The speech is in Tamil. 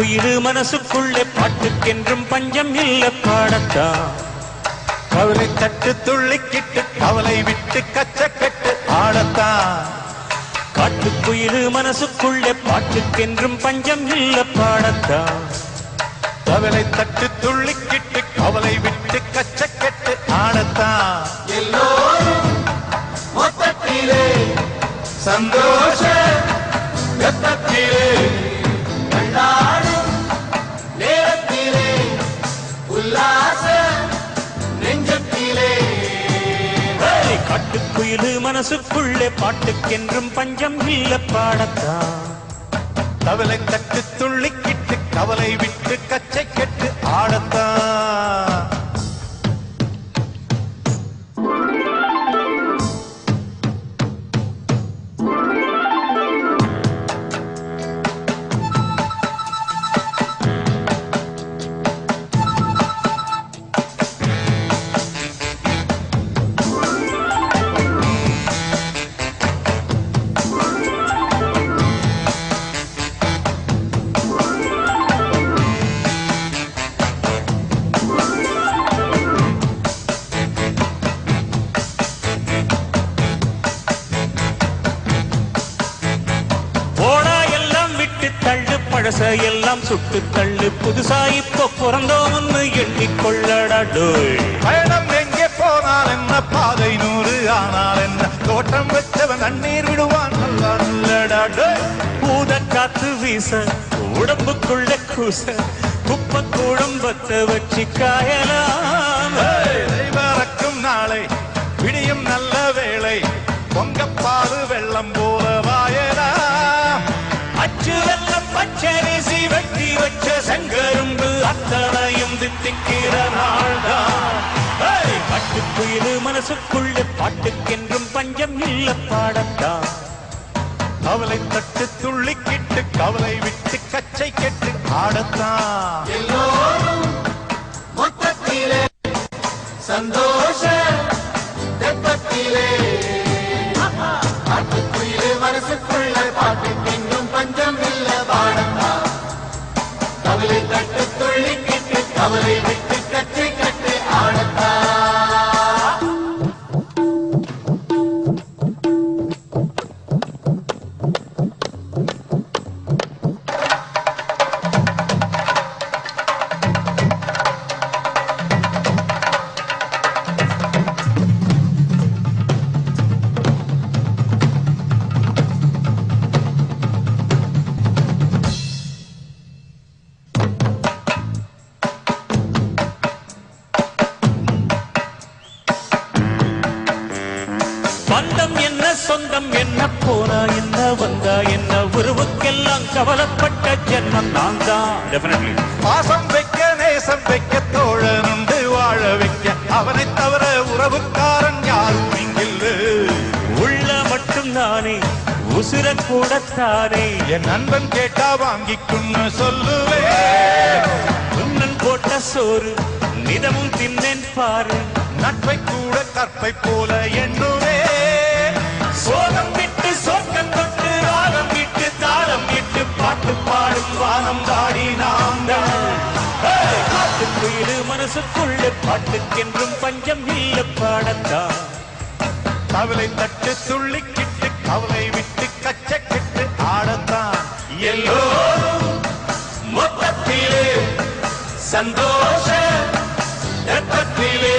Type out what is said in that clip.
காட்டுக்குயிரு மனசுக்குள்ளே பாட்டுக்கென்றும் பஞ்சம் இல்ல பாடத்தான் கவலை தட்டு துள்ளிக்கிட்டு கவலை விட்டு கச்சக்கட்டு ஆடத்தான் காட்டுக்குயிரு மனசுக்குள்ளே பாட்டுக்கென்றும் பஞ்சம் இல்ல பாடத்தான் கவலை தட்டு துள்ளிக்கிட்டு கவலை விட்டு கச்சக்கட்டு ஆடத்தான் எல்லோரும் மொத்தத்திலே சந்தோஷ வெப்பத்திலே கண்டாடும் நேரத்திலே உல்லாச நெஞ்சத்திலே காட்டுக்குயிரு மனசுக்குள்ளே பாட்டுக்கென்றும் பஞ்சம் இல்ல பாடத்தான் கவலை தட்டு துள்ளிக்கிட்டு கவலை விட்டு கச்சக்கட்டு ஆடத்தான் பழச எல்லாம் சுட்டு தள்ளு புதுசா இப்போ பிறந்தோம்னு எண்ணிக்கொள்ளடா டோய் பயணம் எங்கே போனால் என்ன பாதை 100 ஆனால் என்ன தோட்டம் வச்சவன் தண்ணீர் விடுவான் நல்லா நல்லடா டோய் பூத காத்து வீச உடம்புக்குள்ள கூச குப்ப குடும்பத்தை வச்சு காயலாம் பறக்கும் நாளை விடியும் நல்ல வேளை பொங்கப்பாலு வெள்ளம் போல வாயலாம் அச்சு வெள்ளம் பச்சரிசி வெட்டி வச்ச செங்கரும்பு அத்தனையும் தித்திக்கிற நாள்தான் காட்டுக்குயிரு மனசுக்குள்ள பாட்டுக்கென்றும் பஞ்சம் இல்ல பாடத்தான் கவலை தட்டு துள்ளிக்கிட்டு கவலை விட்டு கச்சை கெட்டு ஆடத்தான் எல்லோரும் மொத்தத்திலே சந்தோஷ வெப்பத்திலே காட்டுக்குயிரு மனசுக்குள்ள பாட்டுக்கென்றும் பஞ்சம் இல்ல பாடத்தான் கவலை தட்டு துள்ளிக்கிட்டு கவலை விட்டு கச்சை கட்டு ஆடத்தான் பந்தம் என்ன சொந்தம் என்ன போனா என்ன வந்தா என்ன உருவுக்கெல்லாம் கவலைப்பட்ட ஜென்மம் நான் தான் பாசம் வைக்க நேசம் வைக்க தோழனுண்டு வாழ வைக்க அவனை தவிர உறவுக்காரன் யாரும் இங்கில்லை உள்ள மட்டும் நானே உசுர கூடத்தானே என் நண்பன் கேட்டா வாங்கிக்குன்னு சொல்லுவேன் உன்னன் போட்ட சோறு நிதமும் தின்னேன் பாரு நட்பை கூட கற்பை போல எண்ணுவே சோகம் விட்டு சோக்கம் தொட்டு ராகம் விட்டு தாளம் விட்டு பாட்டு பாடும் வானம் தாடி நாம் காட்டுக்குயிரு மனசுக்குள்ள பாட்டுக்கென்றும் பஞ்சம் இல்ல பாடத்தான் கவலை தட்டு துள்ளிக்கிட்டு கவலை விட்டு கச்சக்கெட்டு ஆடத்தான் எல்லோரும் மொத்தத்திலே சந்தோஷ வெப்பத்திலே